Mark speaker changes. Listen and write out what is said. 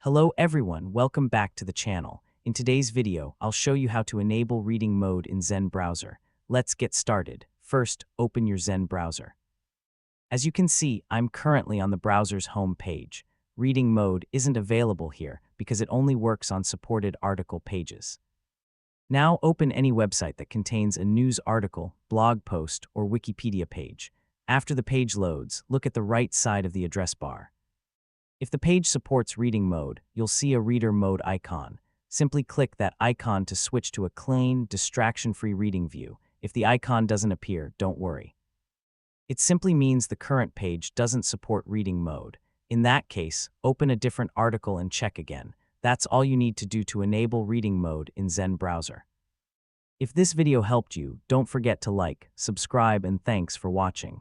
Speaker 1: Hello everyone, welcome back to the channel. In today's video, I'll show you how to enable reading mode in Zen Browser. Let's get started. First, open your Zen Browser. As you can see, I'm currently on the browser's home page. Reading mode isn't available here because it only works on supported article pages. Now open any website that contains a news article, blog post, or Wikipedia page. After the page loads, look at the right side of the address bar. If the page supports reading mode, you'll see a reader mode icon. Simply click that icon to switch to a clean, distraction-free reading view. If the icon doesn't appear, don't worry. It simply means the current page doesn't support reading mode. In that case, open a different article and check again. That's all you need to do to enable reading mode in Zen Browser. If this video helped you, don't forget to like, subscribe, and thanks for watching.